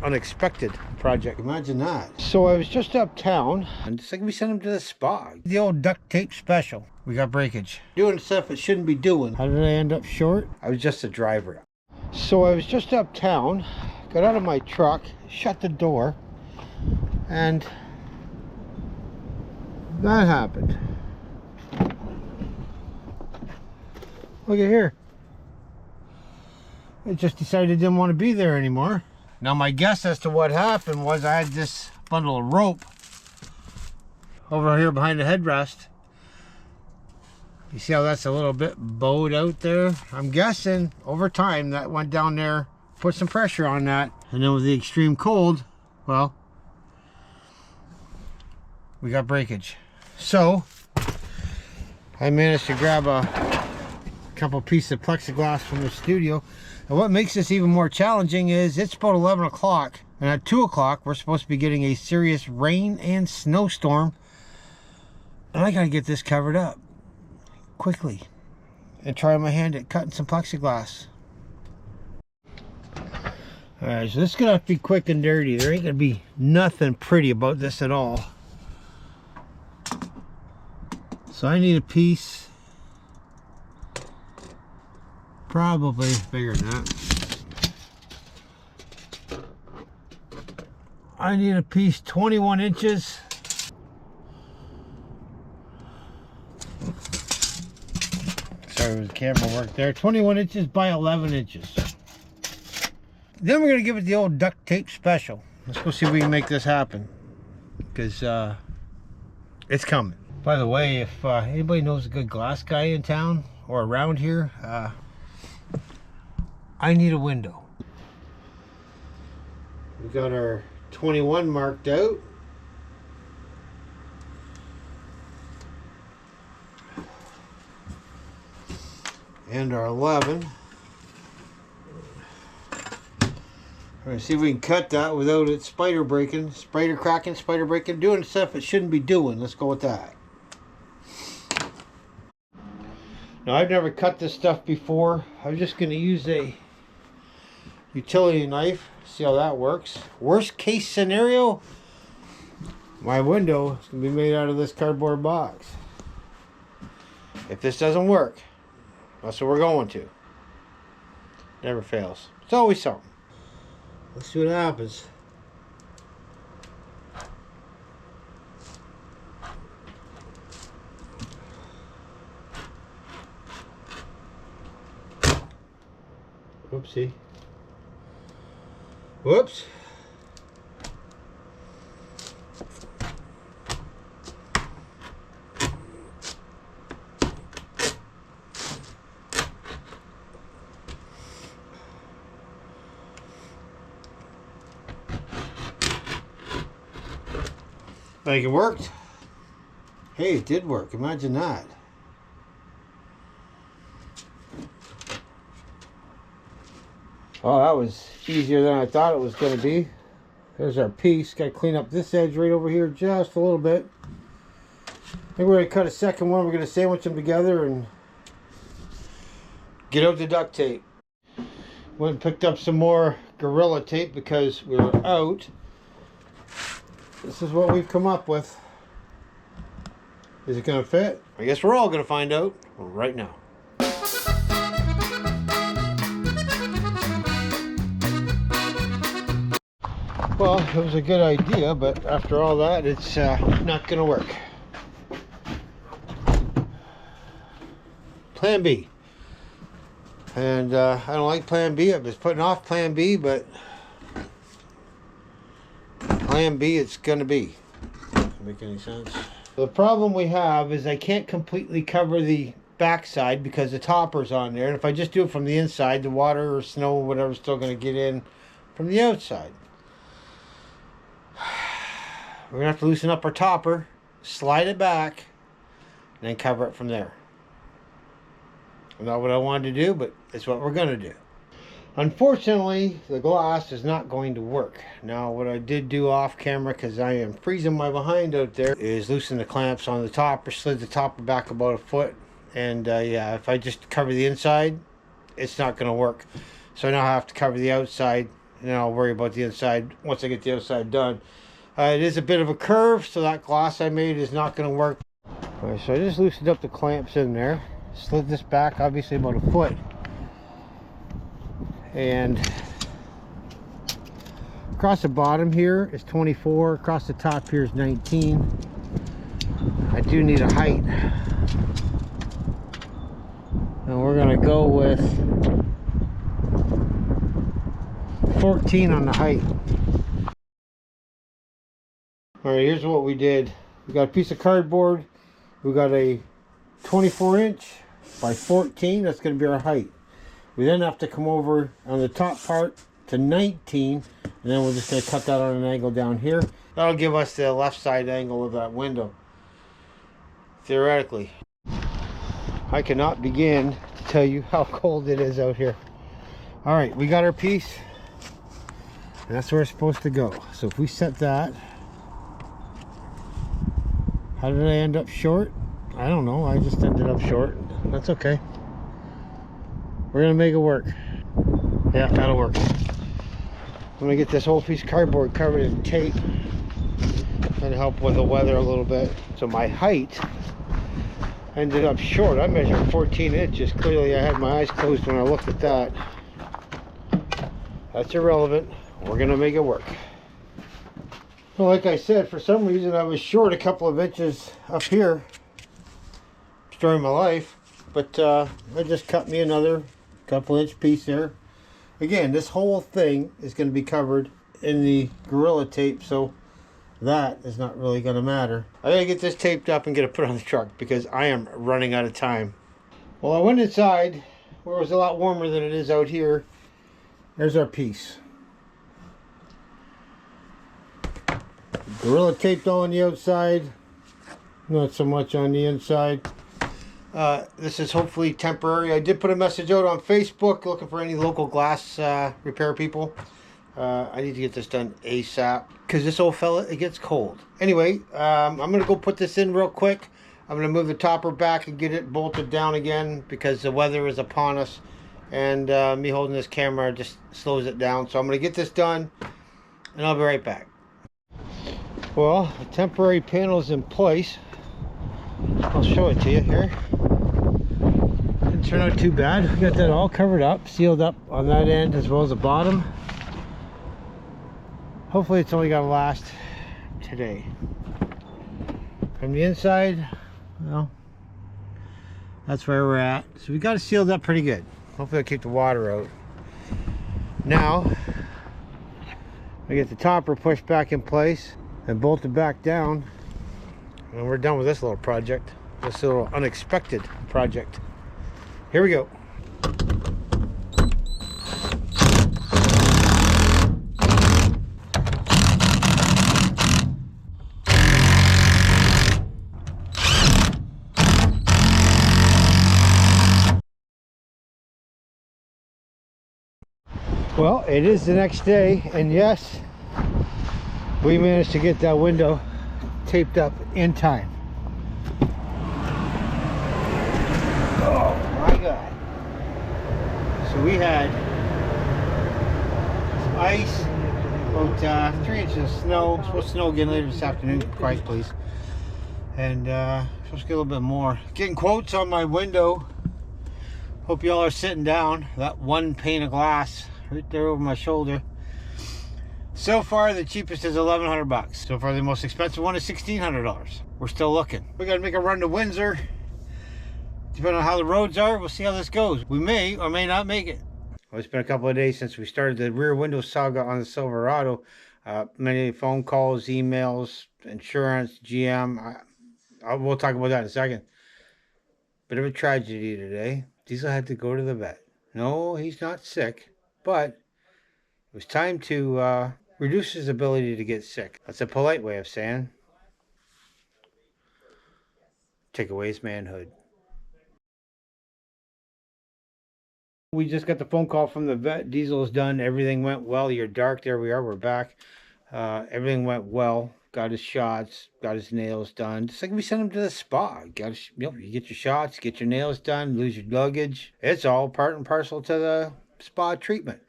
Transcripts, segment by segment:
unexpected project. Imagine that. So I was just uptown, and it's like we sent him to the spa. The old duct tape special. We got breakage. Doing stuff it shouldn't be doing. How did I end up short? I was just a driver. So I was just uptown, got out of my truck, shut the door, and that happened. Look at here. I just decided I didn't want to be there anymore. Now my guess as to what happened was I had this bundle of rope over here behind the headrest. You see how that's a little bit bowed out there? I'm guessing over time that went down there, put some pressure on that, and then with the extreme cold, well, we got breakage. So I managed to grab a couple pieces of plexiglass from the studio. And what makes this even more challenging is it's about 11 o'clock, and at 2 o'clock we're supposed to be getting a serious rain and snowstorm, and I gotta get this covered up quickly and try my hand at cutting some plexiglass. Alright, so this is gonna have to be quick and dirty. There ain't gonna be nothing pretty about this at all. So I need a piece probably bigger than that. I need a piece 21 inches. Sorry, the camera work there. 21 inches by 11 inches. Then we're going to give it the old duct tape special. Let's go see if we can make this happen, because it's coming. By the way, if anybody knows a good glass guy in town or around here, I need a window. We got our 21 marked out. And our 11. We're going to see if we can cut that without it spider breaking, spider cracking, spider breaking, doing stuff it shouldn't be doing. Let's go with that. Now, I've never cut this stuff before. I'm just going to use a utility knife, see how that works. Worst case scenario, my window is going to be made out of this cardboard box. If this doesn't work, that's what we're going to. Never fails. It's always something. Let's see what happens. Oopsie. Whoops. Think it worked? Hey, it did work. Imagine that. Oh, that was easier than I thought it was going to be. There's our piece. Got to clean up this edge right over here just a little bit. I think we're going to cut a second one. We're going to sandwich them together and get out the duct tape. Went and picked up some more Gorilla tape because we were out. This is what we've come up with. Is it going to fit? I guess we're all going to find out right now. Well, it was a good idea, but after all that, it's not going to work. Plan B. And I don't like Plan B. I've been putting off Plan B, but Plan B it's going to be. Doesn't make any sense. The problem we have is I can't completely cover the backside because the topper's on there. And if I just do it from the inside, the water or snow or whatever is still going to get in from the outside. We're going to have to loosen up our topper, slide it back, and then cover it from there. Not what I wanted to do, but it's what we're going to do. Unfortunately, the glass is not going to work. Now, what I did do off camera, because I am freezing my behind out there, is loosen the clamps on the topper, slid the topper back about a foot. And yeah, if I just cover the inside, it's not going to work. So now I have to cover the outside and then I'll worry about the inside once I get the outside done. It is a bit of a curve, so that gloss I made is not going to work. All right, so I just loosened up the clamps in there, slid this back obviously about a foot, and across the bottom here is 24, across the top here is 19. I do need a height, and we're going to go with 14 on the height. All right, here's what we did. We got a piece of cardboard. We got a 24-inch by 14. That's going to be our height. We then have to come over on the top part to 19, and then we're just going to cut that on an angle down here. That'll give us the left side angle of that window, theoretically. I cannot begin to tell you how cold it is out here. All right, we got our piece, and that's where it's supposed to go. So if we set that, how did I end up short? I don't know. I just ended up short. That's okay. We're gonna make it work. Yeah, that'll work. I'm gonna get this whole piece of cardboard covered in tape and help with the weather a little bit. So my height ended up short. I measured 14 inches. Clearly I had my eyes closed when I looked at that. That's irrelevant. We're gonna make it work. Well, like I said, for some reason I was short a couple of inches up here during my life, but I just cut me another couple inch piece there. Again, this whole thing is going to be covered in the Gorilla Tape, so that is not really going to matter. I gotta get this taped up and get it put on the truck because I am running out of time. Well, I went inside where it was a lot warmer than it is out here. There's our piece. Gorilla taped all on the outside, not so much on the inside. This is hopefully temporary. I did put a message out on Facebook looking for any local glass repair people. I need to get this done ASAP because this old fella, it gets cold. Anyway, I'm going to go put this in real quick. I'm going to move the topper back and get it bolted down again because the weather is upon us, and me holding this camera just slows it down. So I'm going to get this done and I'll be right back. Well, the temporary panel's in place. I'll show it to you here. Didn't turn out too bad. We got that all covered up, sealed up on that end as well as the bottom. Hopefully it's only gonna last today. From the inside, well, that's where we're at. So we got it sealed up pretty good. Hopefully I'll keep the water out. Now, I get the topper pushed back in place and bolted back down, and we're done with this little project, this little unexpected project. Here we go. Well, it is the next day, and yes, we managed to get that window taped up in time. Oh my God. So we had some ice, about 3 inches of snow. It's supposed to snow again later this afternoon. Quiet please. And supposed to get a little bit more. Getting quotes on my window. Hope y'all are sitting down. That one pane of glass right there over my shoulder. So far, the cheapest is $1,100. So far, the most expensive one is $1,600. We're still looking. We gotta make a run to Windsor. Depending on how the roads are, we'll see how this goes. We may or may not make it. Well, it's been a couple of days since we started the rear window saga on the Silverado. Many phone calls, emails, insurance, GM. We'll talk about that in a second. Bit of a tragedy today. Diesel had to go to the vet. No, he's not sick, but it was time to reduce his ability to get sick. That's a polite way of saying take away his manhood. We just got the phone call from the vet. Diesel is done. Everything went well. You're dark. There we are. We're back. Everything went well. Got his shots. Got his nails done. Just like we sent him to the spa. You get your shots, get your nails done, lose your luggage. It's all part and parcel to the spa treatment.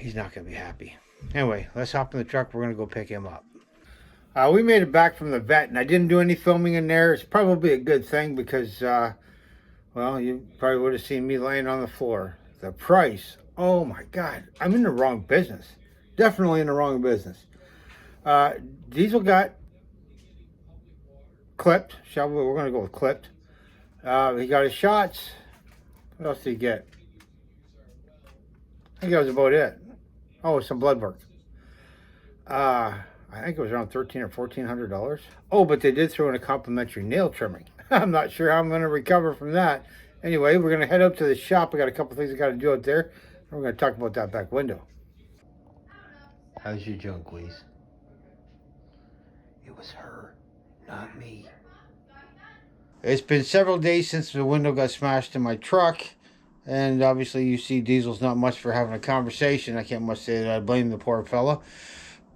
He's not going to be happy. Anyway, let's hop in the truck. We're going to go pick him up. We made it back from the vet, and I didn't do any filming in there. It's probably a good thing because, well, you probably would have seen me laying on the floor. The price, oh my God, I'm in the wrong business. Definitely in the wrong business. Diesel got clipped. We're going to go with clipped. He got his shots. What else did he get? I think that was about it. Oh, some blood work. I think it was around $1,300 or $1,400. Oh, but they did throw in a complimentary nail trimming. I'm not sure how I'm going to recover from that. Anyway, we're going to head up to the shop. I got a couple things I got to do out there. And we're going to talk about that back window. How's your junk, Louise? It was her, not me. It's been several days since the window got smashed in my truck. And obviously you see Diesel's not much for having a conversation. I can't much say that I blame the poor fella.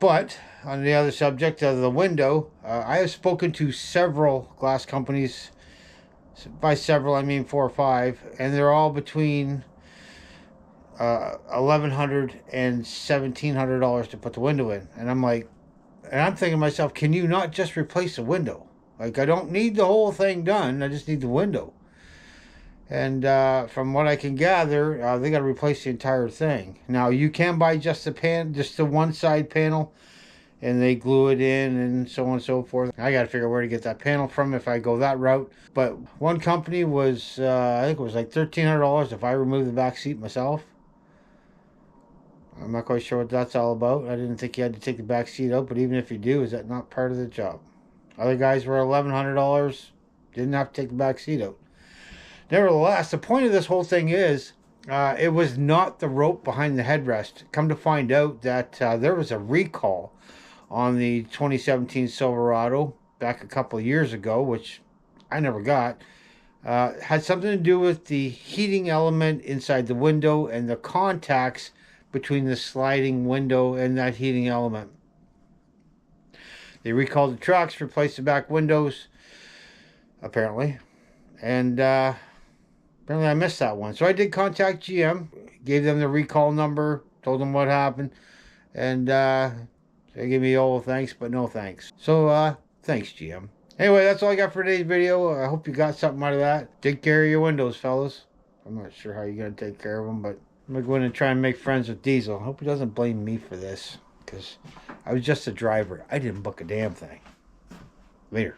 But on the other subject of the window, I have spoken to several glass companies. By several, I mean 4 or 5. And they're all between $1,100 and $1,700 to put the window in. And I'm like, and I'm thinking to myself, can you not just replace the window? Like, I don't need the whole thing done. I just need the window. And from what I can gather, they got to replace the entire thing. Now, you can buy just the one side panel, and they glue it in and so on and so forth. I got to figure out where to get that panel from if I go that route. But one company was, I think it was like $1,300 if I remove the back seat myself. I'm not quite sure what that's all about. I didn't think you had to take the back seat out, but even if you do, is that not part of the job? Other guys were $1,100, didn't have to take the back seat out. Nevertheless, the point of this whole thing is, it was not the rope behind the headrest. Come to find out that there was a recall on the 2017 Silverado back a couple of years ago, which I never got. Had something to do with the heating element inside the window and the contacts between the sliding window and that heating element. They recalled the trucks, replaced the back windows, apparently. And apparently I missed that one. So I did contact GM, gave them the recall number, told them what happened. And they gave me all thanks, but no thanks. So thanks, GM. Anyway, that's all I got for today's video. I hope you got something out of that. Take care of your windows, fellas. I'm not sure how you're going to take care of them, but I'm going to go in and try and make friends with Diesel. I hope he doesn't blame me for this, because I was just a driver. I didn't book a damn thing. Later.